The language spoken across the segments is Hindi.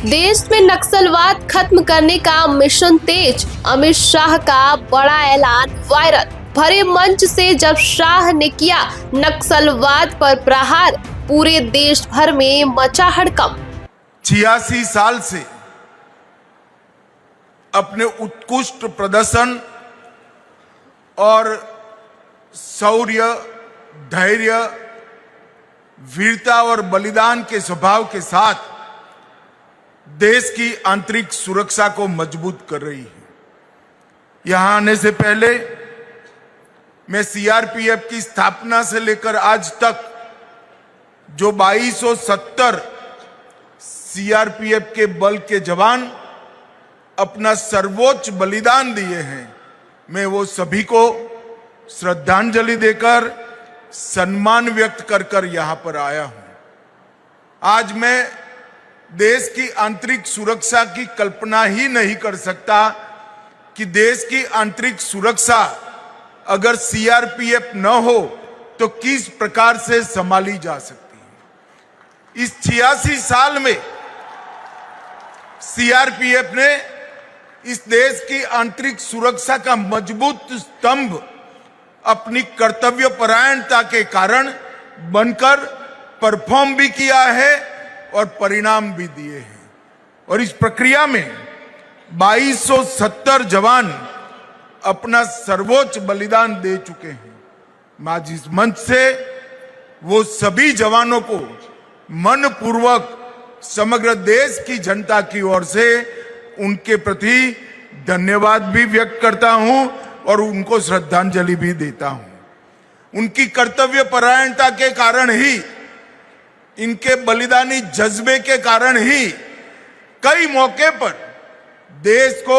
देश में नक्सलवाद खत्म करने का मिशन तेज, अमित शाह का बड़ा ऐलान वायरल। भरे मंच से जब शाह ने किया नक्सलवाद पर प्रहार, पूरे देश भर में मचा हड़कंप। 86 साल से अपने उत्कृष्ट प्रदर्शन और शौर्य, धैर्य, वीरता और बलिदान के स्वभाव के साथ देश की आंतरिक सुरक्षा को मजबूत कर रही है। यहां आने से पहले मैं सीआरपीएफ की स्थापना से लेकर आज तक जो 2270 सीआरपीएफ के बल के जवान अपना सर्वोच्च बलिदान दिए हैं, मैं वो सभी को श्रद्धांजलि देकर सम्मान व्यक्त कर कर यहां पर आया हूं। आज मैं देश की आंतरिक सुरक्षा की कल्पना ही नहीं कर सकता कि देश की आंतरिक सुरक्षा अगर सीआरपीएफ न हो तो किस प्रकार से संभाली जा सकती है। इस 86 साल में सीआरपीएफ ने इस देश की आंतरिक सुरक्षा का मजबूत स्तंभ अपनी कर्तव्यपरायणता के कारण बनकर परफॉर्म भी किया है और परिणाम भी दिए हैं। और इस प्रक्रिया में 2270 जवान अपना सर्वोच्च बलिदान दे चुके हैं। मैं आज इस मंच से वो सभी जवानों को मनपूर्वक समग्र देश की जनता की ओर से उनके प्रति धन्यवाद भी व्यक्त करता हूं और उनको श्रद्धांजलि भी देता हूं। उनकी कर्तव्यपरायणता के कारण ही, इनके बलिदानी जज्बे के कारण ही कई मौके पर देश को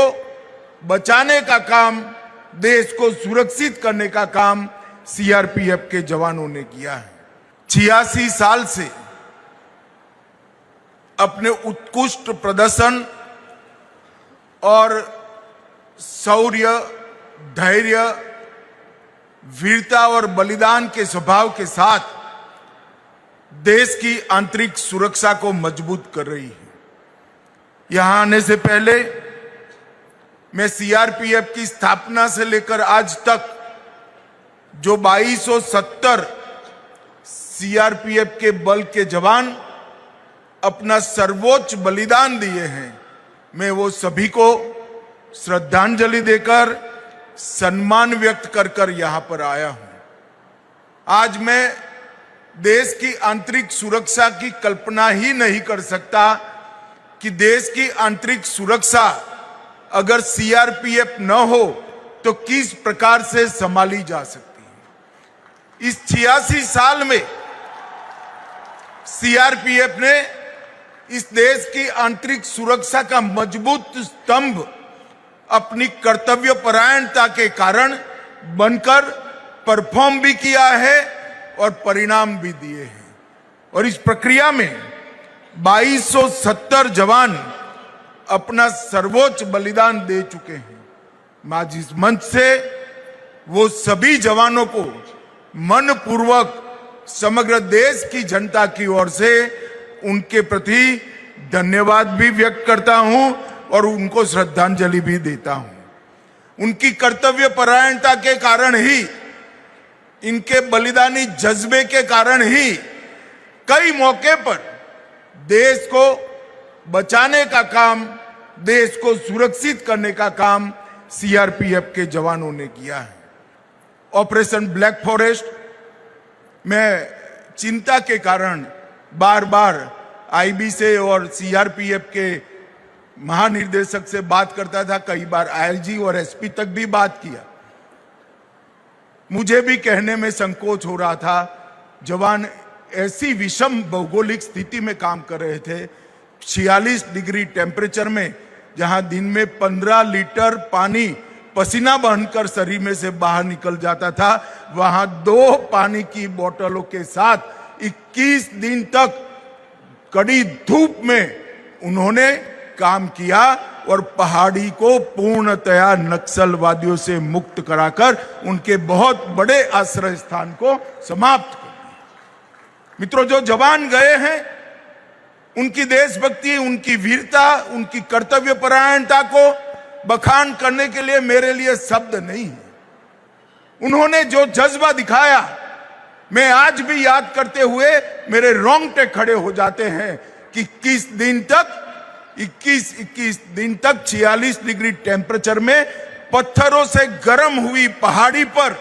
बचाने का काम, देश को सुरक्षित करने का काम सीआरपीएफ के जवानों ने किया है। 86 साल से अपने उत्कृष्ट प्रदर्शन और शौर्य, धैर्य, वीरता और बलिदान के स्वभाव के साथ देश की आंतरिक सुरक्षा को मजबूत कर रही है। यहां आने से पहले मैं सीआरपीएफ की स्थापना से लेकर आज तक जो 2270 सीआरपीएफ के बल के जवान अपना सर्वोच्च बलिदान दिए हैं, मैं वो सभी को श्रद्धांजलि देकर सम्मान व्यक्त कर कर यहां पर आया हूं। आज मैं देश की आंतरिक सुरक्षा की कल्पना ही नहीं कर सकता कि देश की आंतरिक सुरक्षा अगर सीआरपीएफ न हो तो किस प्रकार से संभाली जा सकती है। इस 86 साल में सीआरपीएफ ने इस देश की आंतरिक सुरक्षा का मजबूत स्तंभ अपनी कर्तव्यपरायणता के कारण बनकर परफॉर्म भी किया है और परिणाम भी दिए हैं। और इस प्रक्रिया में 2270 जवान अपना सर्वोच्च बलिदान दे चुके हैं। मैं आज इस मंच से वो सभी जवानों को मनपूर्वक समग्र देश की जनता की ओर से उनके प्रति धन्यवाद भी व्यक्त करता हूं और उनको श्रद्धांजलि भी देता हूं। उनकी कर्तव्यपरायणता के कारण ही, इनके बलिदानी जज्बे के कारण ही कई मौके पर देश को बचाने का काम, देश को सुरक्षित करने का काम सीआरपीएफ के जवानों ने किया है। ऑपरेशन ब्लैक फॉरेस्ट में चिंता के कारण बार बार आईबी से और सीआरपीएफ के महानिर्देशक से बात करता था, कई बार आईजी और एसपी तक भी बात किया। मुझे भी कहने में संकोच हो रहा था। जवान ऐसी विषम भौगोलिक स्थिति में काम कर रहे थे, 46 डिग्री टेम्परेचर में, जहां दिन में 15 लीटर पानी पसीना बहकर शरीर में से बाहर निकल जाता था, वहां 2 पानी की बोतलों के साथ 21 दिन तक कड़ी धूप में उन्होंने काम किया और पहाड़ी को पूर्णतया नक्सलवादियों से मुक्त कराकर उनके बहुत बड़े आश्रय स्थान को समाप्त कर दिया। मित्रों, जो जवान गए हैं उनकी देशभक्ति, उनकी वीरता, उनकी कर्तव्यपरायणता को बखान करने के लिए मेरे लिए शब्द नहीं है। उन्होंने जो जज्बा दिखाया, मैं आज भी याद करते हुए मेरे रोंगटे खड़े हो जाते हैं कि 21 दिन तक 46 डिग्री टेम्परेचर में पत्थरों से गर्म हुई पहाड़ी पर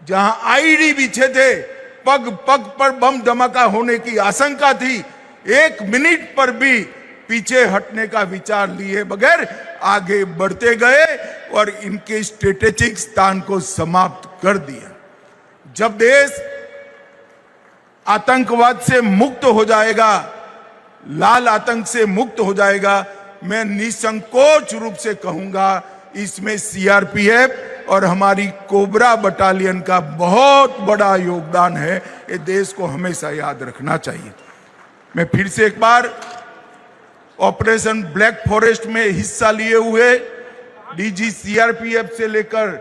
जहां आईडी बिछे थे, पग पग पर बम धमाका होने की आशंका थी, 1 मिनट पर भी पीछे हटने का विचार लिए बगैर आगे बढ़ते गए और इनके स्ट्रेटेजिक स्थान को समाप्त कर दिया। जब देश आतंकवाद से मुक्त हो जाएगा, लाल आतंक से मुक्त हो जाएगा, मैं निसंकोच रूप से कहूंगा इसमें सीआरपीएफ और हमारी कोबरा बटालियन का बहुत बड़ा योगदान है। ये देश को हमेशा याद रखना चाहिए। मैं फिर से एक बार ऑपरेशन ब्लैक फॉरेस्ट में हिस्सा लिए हुए डीजी सीआरपीएफ से लेकर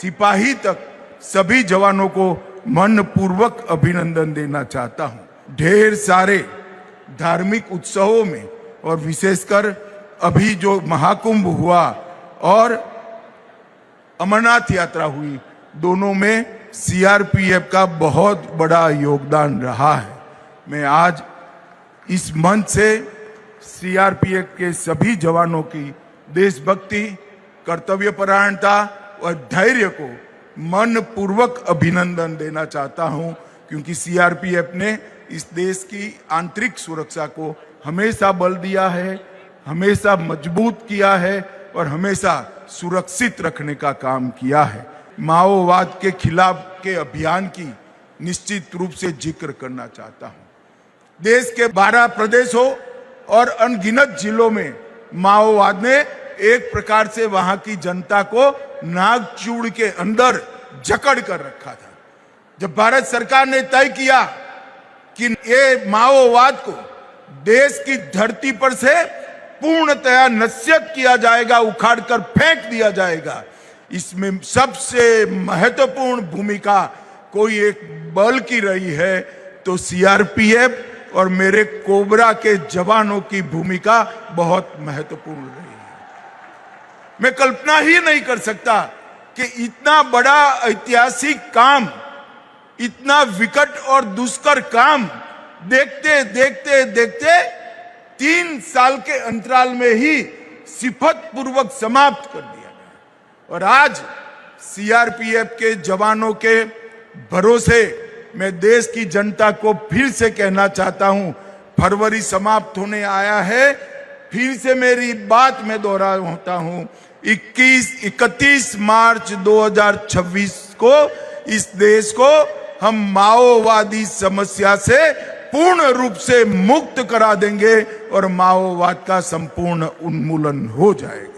सिपाही तक सभी जवानों को मनपूर्वक अभिनंदन देना चाहता हूं। ढेर सारे धार्मिक उत्सवों में और विशेषकर अभी जो महाकुंभ हुआ और अमरनाथ यात्रा हुई, दोनों में सीआरपीएफ का बहुत बड़ा योगदान रहा है। मैं आज इस मंच से सीआरपीएफ के सभी जवानों की देशभक्ति, कर्तव्यपरायणता और धैर्य को मनपूर्वक अभिनंदन देना चाहता हूं, क्योंकि सीआरपीएफ ने इस देश की आंतरिक सुरक्षा को हमेशा बल दिया है, हमेशा मजबूत किया है और हमेशा सुरक्षित रखने का काम किया है। माओवाद के खिलाफ के अभियान की निश्चित रूप से जिक्र करना चाहता हूं। देश के 12 प्रदेशों और अनगिनत जिलों में माओवाद ने एक प्रकार से वहां की जनता को नागचूड़ के अंदर जकड़ कर रखा था। जब भारत सरकार ने तय किया कि ये माओवाद को देश की धरती पर से पूर्णतया नस्यत किया जाएगा, उखाड़कर फेंक दिया जाएगा, इसमें सबसे महत्वपूर्ण भूमिका कोई एक बल की रही है तो सीआरपीएफ और मेरे कोबरा के जवानों की भूमिका बहुत महत्वपूर्ण रही है। मैं कल्पना ही नहीं कर सकता कि इतना बड़ा ऐतिहासिक काम, इतना विकट और दुष्कर काम देखते देखते देखते 3 साल के अंतराल में ही सिफत पूर्वक समाप्त कर दिया गया। और आज सीआरपीएफ के जवानों के भरोसे मैं देश की जनता को फिर से कहना चाहता हूं, फरवरी समाप्त होने आया है, फिर से मेरी बात में दोहराता हूं, 31 मार्च 2026 को इस देश को हम माओवादी समस्या से पूर्ण रूप से मुक्त करा देंगे और माओवाद का संपूर्ण उन्मूलन हो जाएगा।